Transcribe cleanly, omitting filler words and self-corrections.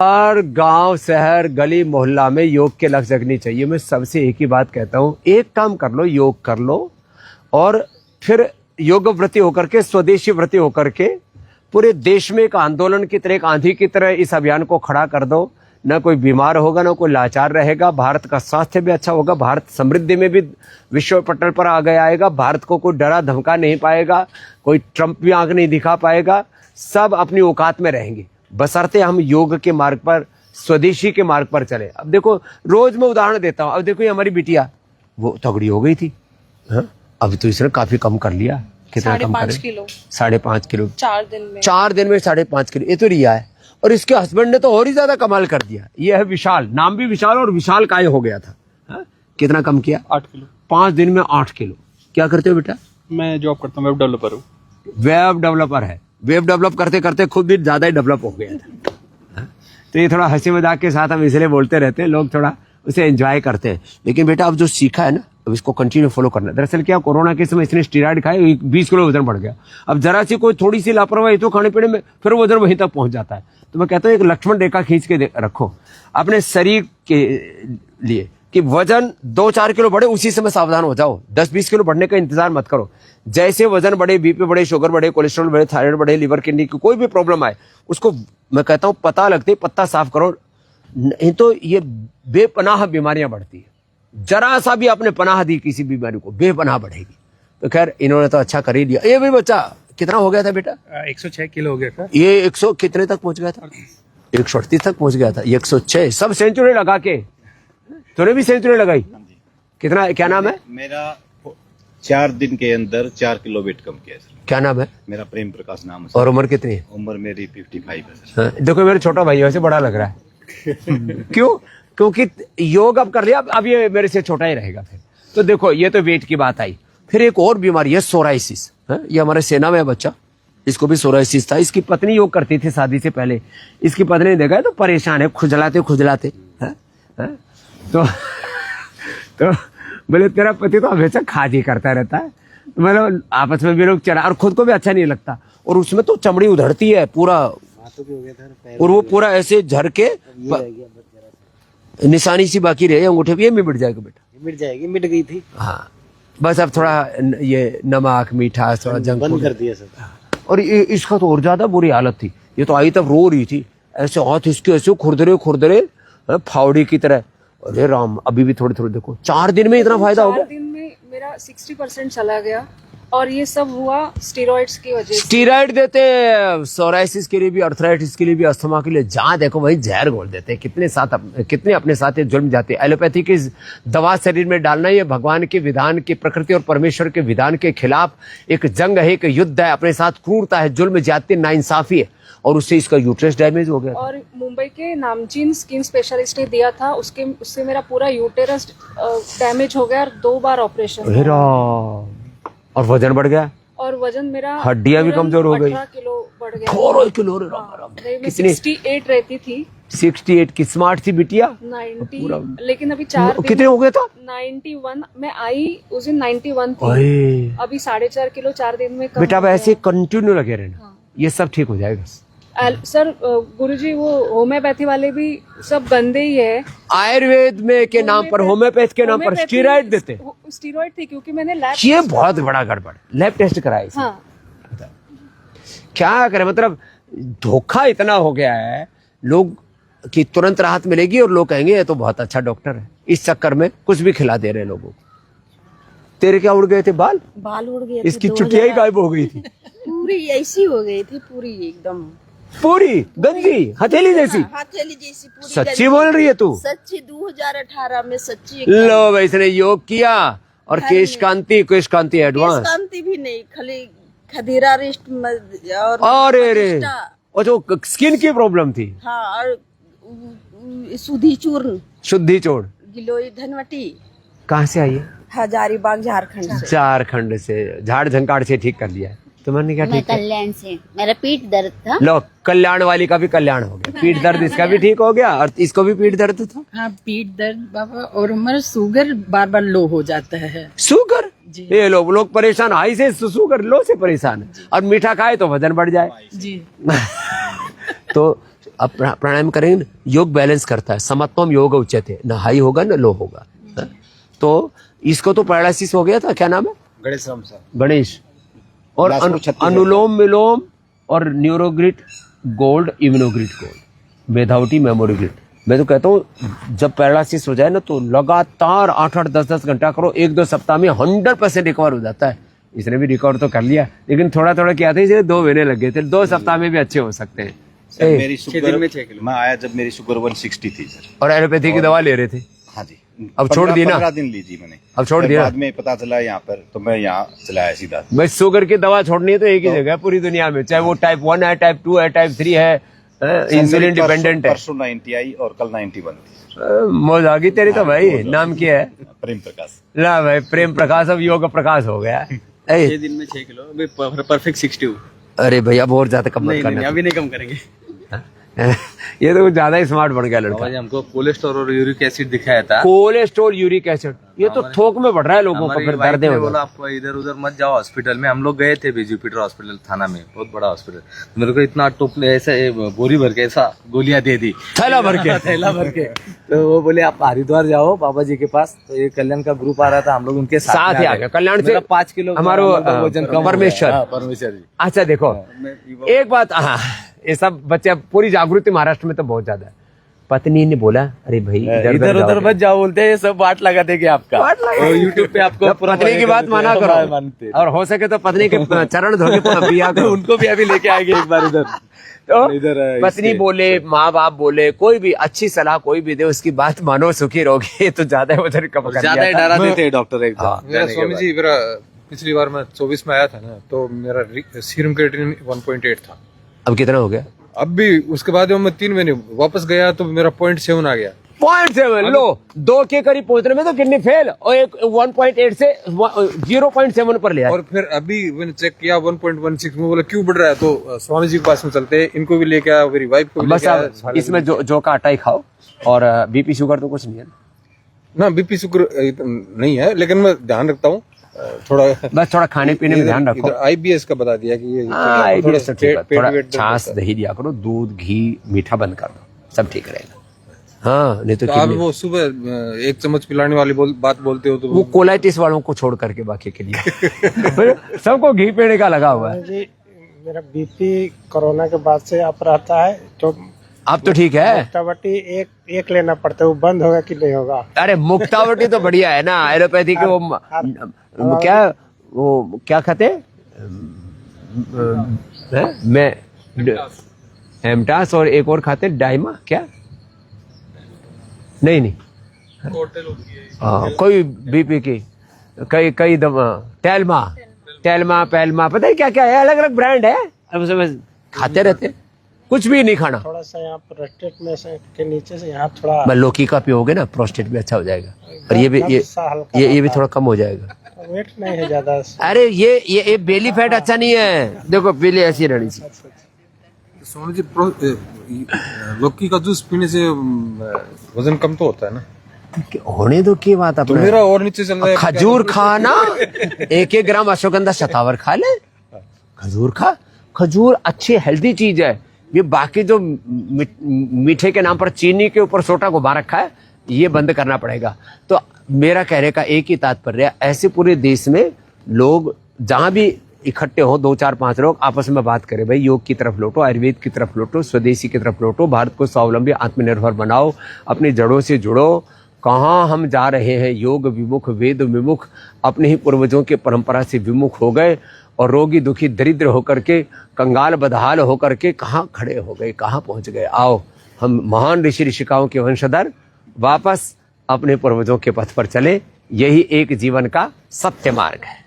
हर गांव, शहर, गली, मोहल्ला में योग के लत जगनी चाहिए। मैं सबसे एक ही बात कहता हूँ, एक काम कर लो, योग कर लो और फिर योग व्रती होकर के, स्वदेशी व्रती होकर के पूरे देश में एक आंदोलन की तरह, एक आंधी की तरह इस अभियान को खड़ा कर दो। ना कोई बीमार होगा, ना कोई लाचार रहेगा, भारत का स्वास्थ्य भी अच्छा होगा, भारत समृद्धि में भी विश्व पटल पर आगे आएगा, भारत को कोई डरा धमका नहीं पाएगा, कोई ट्रंप भी आंख नहीं दिखा पाएगा, सब अपनी औकात में रहेंगे बशर्ते हम योग के मार्ग पर, स्वदेशी के मार्ग पर चले। अब देखो, रोज मैं उदाहरण देता हूँ। अब देखो, ये हमारी बिटिया वो तगड़ी हो गई थी, हाँ? अब तो इसने काफी कम कर लिया। कितना कम करे? 5.5 किलो। 5.5 किलो 4 दिन में 5.5 किलो। ये तो रिया है, और इसके हस्बैंड ने तो और ही ज्यादा कमाल कर दिया। ये है विशाल, नाम भी विशाल, और विशाल काय हो गया था। हाँ? कितना कम किया? 8 किलो 5 दिन में 8 किलो। क्या करते हो बेटा? मैं जॉब करता हूँ, वेब डेवलपर हूँ। वेब डेवलपर है। वेब डेवलप करते करते खुद भी ज्यादा ही डेवलप हो गया था। हाँ? तो ये थोड़ा हंसी मजाक के साथ हम इसलिए बोलते रहते हैं, लोग थोड़ा उसे एंजॉय करते हैं। लेकिन बेटा, अब जो सीखा है ना, अब इसको कंटिन्यू फॉलो करना। दरअसल क्या, कोरोना के समय इसने स्टीरॉयड खाए, 20 किलो वजन बढ़ गया। अब जरा सी कोई थोड़ी सी लापरवाही तो खाने पीने में फिर वजन वहीं तक पहुंच जाता है। तो मैं कहता हूँ, एक लक्ष्मण रेखा खींच के रखो अपने शरीर के लिए कि वजन 2-4 किलो बढ़े, उसी समय सावधान हो जाओ। 10-20 किलो बढ़ने का इंतजार मत करो। जैसे वजन बढ़े, बीपी बढ़े, शुगर बढ़े, कोलेस्ट्रॉल बढ़े, थायराइड बढ़े, लिवर किडनी की कोई भी प्रॉब्लम आए, उसको मैं कहता हूँ पता लगते पत्ता साफ करो, नहीं तो ये बेपनाह बीमारियां बढ़ती है। जरा सा भी आपने पनाह दी किसी बीमारी को, बेपनाह बढ़ेगी। तो खैर, इन्होंने तो अच्छा कर ही लिया। ये भी बच्चा कितना हो गया था बेटा? 106 किलो हो गया था। ये 100 कितने तक पहुंच गया था? 138 तक पहुंच गया था। 106 सब सेंचुरी लगा के। तूने भी सेंचुरी लगाई? कितना, क्या नाम है? मेरा 4 दिन के अंदर 4 किलो वेट कम किया सर। क्या नाम है? मेरा प्रेम प्रकाश नाम है सर। और उम्र कितनी है? उम्र मेरी 55 है सर। हाँ, देखो मेरा छोटा भाई वैसे बड़ा लग रहा है। क्यों? क्योंकि योग अब कर लिया, अब ये मेरे से छोटा ही रहेगा फिर। तो देखो, ये तो वेट की बात आई। फिर एक और बीमारी है, सोराइसिस। ये हमारे सेना में है बच्चा, इसको भी सोराइसिस था। इसकी पत्नी योग करती थी शादी से पहले। इसकी पत्नी ने देखा तो परेशान है, खुजलाते खुजलाते। तो बोले, तेरा पति तो हमेशा खाजी करता रहता है। मतलब आपस में भी लोग चढ़ा, और खुद को भी अच्छा नहीं लगता। और उसमें तो चमड़ी उधड़ती है पूरा, और वो पूरा ऐसे झर के निशानी सी बाकी रहे अंगूठे पे। ये मिट जाएगा बेटा? मिट जाएगी, मिट गई थी। हाँ, बस अब थोड़ा ये नमक मीठा थोड़ा जंक बंद कर दिया सब। और इसका तो और ज्यादा बुरी हालत थी। ये तो आई तब रो रही थी, ऐसे हाथ इसके ऐसे खुरदरे खुरदरे फावड़ी की तरह। अरे राम, अभी भी थोड़ी थोड़ी देखो, 4 दिन में इतना फायदा हो गया। 4 दिन में मेरा 60% चला गया, और ये सब हुआ स्टेरॉइड्स की वजह से। स्टीरॉइड देते सोराइसिस के लिए भी, अर्थराइटिस के लिए भी, अस्थमा के लिए। जहाँ देखो वही जहर घोल देते हैं। कितने अपने साथ ये जुल्म जाते हैं। एलोपैथी की दवा शरीर में डालना, ये भगवान के विधान की, प्रकृति और परमेश्वर के विधान के खिलाफ एक जंग है, एक युद्ध है। अपने साथ क्रूरता है, जुल्म, ज्यादती, नाइंसाफी है, और उससे इसका यूट्रस डैमेज हो गया। और मुंबई के नामचीन स्किन स्पेशलिस्ट ने दिया था, उससे मेरा पूरा यूटेरस डैमेज हो गया, और 2 बार ऑपरेशन। और वजन बढ़ गया, और वजन मेरा, हड्डियां भी कमजोर हो गई। 18 किलो बढ़ गया। 18 किलो? कितनी? 68 रहती थी। 68 की स्मार्ट सी बिटिया। 90, लेकिन अभी 4 दिन। कितने हो गए था? 91 में आई उस दिन, 91 थी। अभी 4.5 किलो 4 दिन में कम बेटा, अब हो ऐसे गया। कंटिन्यू लगे रहना। हाँ। ये सब ठीक हो जाएगा सर, गुरुजी वो होम्योपैथी वाले भी सब गंदे ही है। आयुर्वेद में के नाम पर, होम्योपैथ के नाम पर स्टीरॉइड देते। स्टीरॉइड थी, क्योंकि मैंने लैब, ये बहुत बड़ा गड़बड़, लैब टेस्ट कराया। हाँ। क्या करें, मतलब धोखा इतना हो गया है लोग कि तुरंत राहत मिलेगी, और लोग कहेंगे ये तो बहुत अच्छा डॉक्टर है। इस चक्कर में कुछ भी खिला दे रहे लोगों को। तेरे क्या उड़ गए थे बाल? बाल उड़ गए थे। इसकी चुटिया ही गायब हो गई थी। पूरी ऐसी हो गई थी, पूरी एकदम, पूरी गंजी हथेली जैसी। हथेली जैसी पूरी। सच्ची बोल रही है तू? सच्ची, 2018 में सच्ची। लो भाई, इसने योग किया, और केश कांति एडवांस। कांति भी नहीं, खाली खदीरा रिस्ट और रे, और जो स्किन की प्रॉब्लम थी। हाँ, और सुधी चूर्ण, शुद्धि चोड़। गिलोई धनवटी। कहाँ से आई है? हजारीबाग, झारखंड से। झारखंड से, झाड़ झंकाड़ से ठीक कर लिया। तुमने क्या ठीक? कल्याण से। मेरा पीठ दर्द था। लो, कल्याण वाली का भी कल्याण हो गया। पीठ दर्द इसका भी ठीक हो गया, और इसको भी पीठ दर्द था। हाँ, पीठ दर्द बाबा, और हमारा शुगर बार बार लो हो जाता है। शुगर? ये लोग परेशान, हाई से शुगर, लो से परेशान है। और मीठा खाए तो वजन बढ़ जाए। जी। तो अब प्राणायाम करेंगे ना, योग बैलेंस करता है, समत्वम योग उच्यते, ना हाई होगा ना लो होगा। हाँ? तो इसको तो पैरालिसिस हो गया था, क्या नाम है? गणेश राम साहब। गणेश। और बिलासपुर, छत्तीसगढ़। अनुलोम विलोम और न्यूरोग्रिड gold, Immunogrid gold, मेधावटी memory grid. मैं तो कहता हूँ जब पैरालिसिस हो जाए ना तो लगातार 8-8, 10-10 घंटा करो, 1-2 सप्ताह में 100% रिकवर हो जाता है। इसने भी रिकवर तो कर लिया, लेकिन थोड़ा थोड़ा किया था, इसे 2 महीने लग गए थे। 2 सप्ताह में भी अच्छे हो सकते हैं। सर ए, मेरी शुगर मैं आया जब मेरी शुगर 160 थी सर। और एलोपैथी की दवा ले रहे थे, हाँ जी। अब छोड़ दी ना? 15 दिन लीजिए मैंने। अब छोड़ फिर दिया? बाद में पता चला यहाँ पर, तो मैं यहाँ चलाया सीधा। भाई शुगर की दवा छोड़नी है तो एक ही जगह है पूरी दुनिया में, चाहे वो टाइप 1 है, टाइप 2 है, टाइप 3 है, इंसुलिन डिपेंडेंट है। परसों 90 आई और कल 91 थी। मौज आ गई तेरी तो भाई। नाम क्या है? प्रेम प्रकाश। ला भाई, प्रेम प्रकाश अब योग प्रकाश हो गया। 6 दिन में 6 किलो, अभी परफेक्ट 60 हूँ। अरे भैया अब और ज्यादा कम मत करना। अभी नहीं कम करेंगे। ये तो कुछ ज्यादा ही स्मार्ट बन गया लड़का। हमको कोलेस्ट्रॉल और यूरिक एसिड दिखाया था। कोलेस्ट्रॉल, यूरिक एसिड, ये तो थोक में बढ़ रहा है लोगों को, फिर दर्द हो बोला आपको इधर उधर मत जाओ हॉस्पिटल में। हम लोग गए थे जुपिटर हॉस्पिटल थाना में, बहुत बड़ा हॉस्पिटल। मेरे को इतना टोप ऐसा बोरी भर के ऐसा गोलियां दे दी, थैला भर के। थैला भर के। तो वो बोले आप हरिद्वार जाओ बाबा जी के पास। तो ये कल्याण का ग्रुप आ रहा था, हम लोग उनके साथ ही आ गया। कल्याण से 5 किलो हमारो वजन कम हो गया। परमेश्वर। हाँ, परमेश्वर जी। अच्छा देखो एक बात, हाँ ये सब बच्चे, पूरी जागृति महाराष्ट्र में तो बहुत ज्यादा है। पत्नी ने बोला अरे भाई इधर उधर मत जाओ, बोलते हैं सब बाट लगा देंगे आपका। और यूट्यूब पे आपको पत्नी की बात माना करो, और हो सके तो पत्नी के चरण धो के पिया करो। उनको भी अभी लेके आएंगे एक बार इधर। तो इधर पत्नी बोले, माँ बाप बोले, कोई भी अच्छी सलाह कोई भी दे, उसकी बात मानो, सुखी रहोगे। तो ज्यादा वजन कम कर ज्यादा दिया था। डरा देते डॉक्टर एक हाँ। मेरा स्वामी जी, मेरा पिछली बार मैं 24 में आया था ना, तो मेरा सीरम क्रिएटिनिन 1.8 था। अब कितना हो गया? अब भी उसके बाद मैं 3 महीने वापस गया तो मेरा 0.7 आ गया। 0.7 लो, 2 के करीब पहुंचने में तो किडनी फेल, और एक 1.8 से 0.7 पर ले आए। और फिर अभी मैंने चेक किया 1.16 में, बोला क्यों बढ़ रहा है? तो स्वामी जी के पास में चलते हैं, इनको भी लेके आया, मेरी वाइफ को भी बस लेके आया। अब इसमें जो का आटा ही खाओ, और बीपी शुगर तो कुछ नहीं है ना, बीपी शुगर नहीं है, लेकिन मैं ध्यान रखता हूँ थोड़ा। बस थोड़ा खाने पीने में ध्यान रखो। IBS का बता दिया कि ये IBS तो ठीक है, थोड़ा वेट छाछ दही दिया करो, दूध घी मीठा बंद कर दो, सब ठीक रहेगा। हाँ नहीं तो तो आप वो सुबह 1 चम्मच पिलाने वाली बात बोलते हो तो वो कोलाइटिस वालों को छोड़ करके बाकी के लिए सबको घी पेड़े का लगा हुआ है। जी मेरा बीपी कोरोना के बाद से अप रहता है, तो अब तो ठीक है। मुक्तावटी एक लेना पड़ता है, वो बंद होगा कि नहीं होगा? अरे मुक्तावटी तो बढ़िया है ना, एलोपैथी के वो क्या खाते मैं एमटास, और एक और खाते डाइमा, क्या नहीं कोई बीपी की कई दवा, टेल्मा पैल्मा, पता है क्या क्या है, अलग अलग ब्रांड है। अब उसमें खाते रहते, कुछ भी नहीं खाना। थोड़ा सा यहाँ प्रोस्टेट में से के नीचे से यहाँ थोड़ा लौकी का पियोगे ना, प्रोस्टेट में अच्छा हो जाएगा, और ये भी ये भी थोड़ा कम हो जाएगा। वेट नहीं है ज्यादा। अरे ये बेली फैट अच्छा नहीं है, देखो बेली ऐसी रहनी चाहिए। स्वामी जी लौकी का जूस पीने से वजन कम तो होता है ना? होने दो की बात, तो मेरा और नीचे चल रहा है। खजूर खाना, 1-1 ग्राम अश्वगंधा शतावर खा ले, खजूर खा। खजूर अच्छी हेल्दी चीज है। ये बाकी जो मीठे के नाम पर चीनी के ऊपर सोटा घुमा रखा है, ये बंद करना पड़ेगा। तो मेरा कहने का एक ही तात्पर्य है, ऐसे पूरे देश में लोग जहां भी इकट्ठे हो, 2-4-5 लोग आपस में बात करें, भाई योग की तरफ लौटो, आयुर्वेद की तरफ लौटो, स्वदेशी की तरफ लौटो, भारत को स्वावलंबी आत्मनिर्भर बनाओ, अपनी जड़ों से जुड़ो। कहाँ हम जा रहे हैं? योग विमुख, वेद विमुख, अपने ही पूर्वजों के परंपरा से विमुख हो गए, और रोगी दुखी दरिद्र होकर के, कंगाल बदहाल होकर के कहाँ खड़े हो गए, कहाँ पहुंच गए। आओ हम महान ऋषि ऋषिकाओं के वंशधर वापस अपने पूर्वजों के पथ पर चले, यही एक जीवन का सत्य मार्ग है।